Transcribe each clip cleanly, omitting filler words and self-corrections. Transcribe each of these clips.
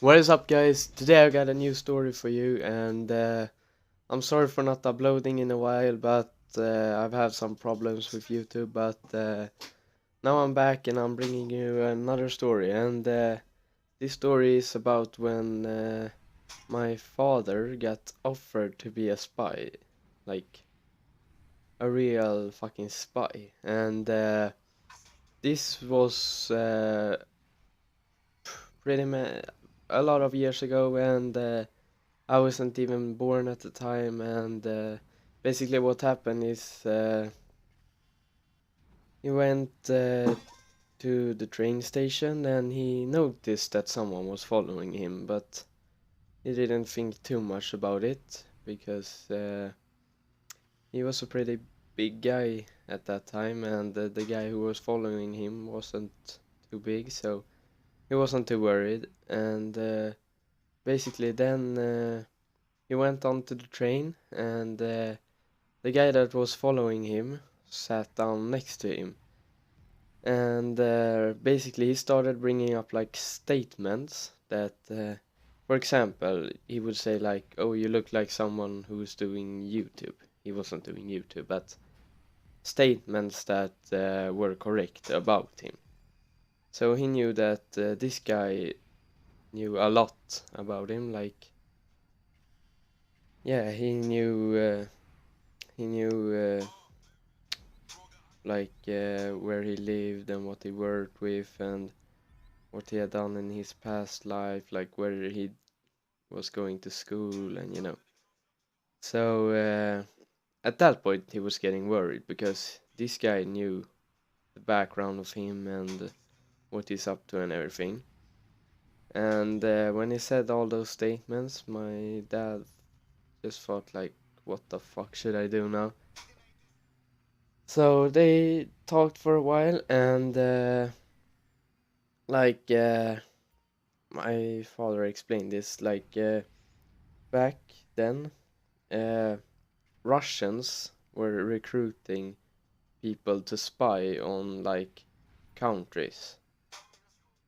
What is up, guys? Today I got a new story for you, and I'm sorry for not uploading in a while, but I've had some problems with YouTube. But now I'm back, and I'm bringing you another story. And this story is about when my father got offered to be a spy, like a real fucking spy. And this was pretty a lot of years ago, and I wasn't even born at the time, and basically what happened is he went to the train station and he noticed that someone was following him, but he didn't think too much about it because he was a pretty big guy at that time, and the guy who was following him wasn't too big, so he wasn't too worried. And basically then he went onto the train, and the guy that was following him sat down next to him, and basically he started bringing up like statements that, for example, he would say like, "Oh, you look like someone who's doing YouTube." He wasn't doing YouTube, but statements that were correct about him. So he knew that this guy knew a lot about him. Like, yeah, he knew like where he lived and what he worked with and what he had done in his past life, like where he was going to school, and So at that point, he was getting worried because this guy knew the background of him and what he's up to and everything. And when he said all those statements, my dad just thought like, "What the fuck should I do now?" So they talked for a while, and like my father explained this, like back then, uh, Russians were recruiting people to spy on like countries.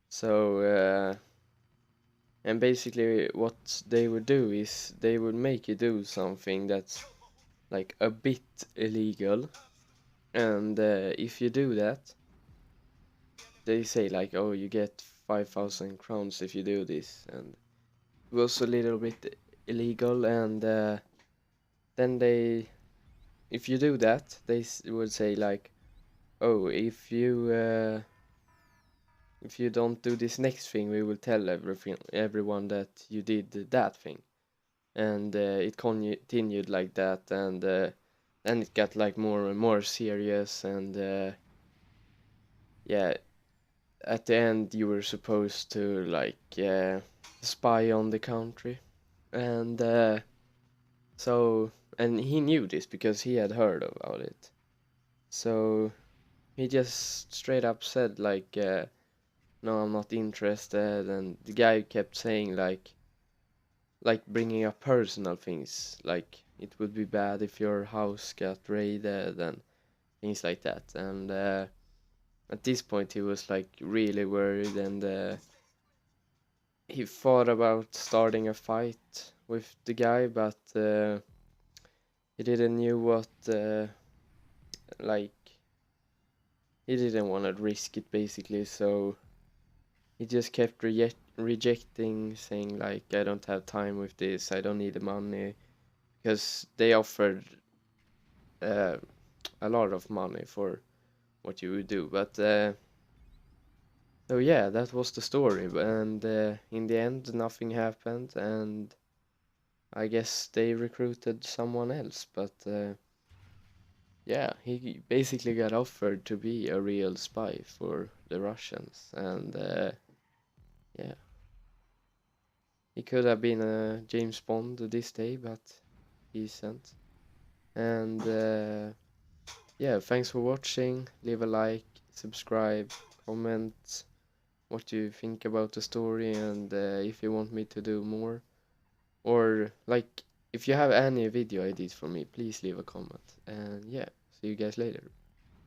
So and basically what they would do is they would make you do something that's like a bit illegal, and if you do that, they say like, "Oh, you get 5,000 crowns if you do this," and it was a little bit illegal. And then they, if you do that, they would say like, "Oh, if you don't do this next thing, we will tell everyone that you did that thing." And it continued like that, and then it got like more and more serious, and yeah, at the end you were supposed to like spy on the country, and so and he knew this because he had heard about it. So he just straight up said like, "No, I'm not interested." And the guy kept saying like bringing up personal things, like it would be bad if your house got raided and things like that. And at this point he was like really worried, and he thought about starting a fight with the guy, but he didn't knew what like he didn't want to risk it basically. So he just kept rejecting, saying like, "I don't have time with this, I don't need the money," because they offered uh, a lot of money for what you would do. But so yeah, that was the story, and in the end, nothing happened, and I guess they recruited someone else. But yeah, he basically got offered to be a real spy for the Russians, and yeah, he could have been a James Bond this day, but he isn't. And yeah, thanks for watching. Leave a like, subscribe, comment what you think about the story, and if you want me to do more, or like if you have any video ideas for me, please leave a comment. And yeah, see you guys later.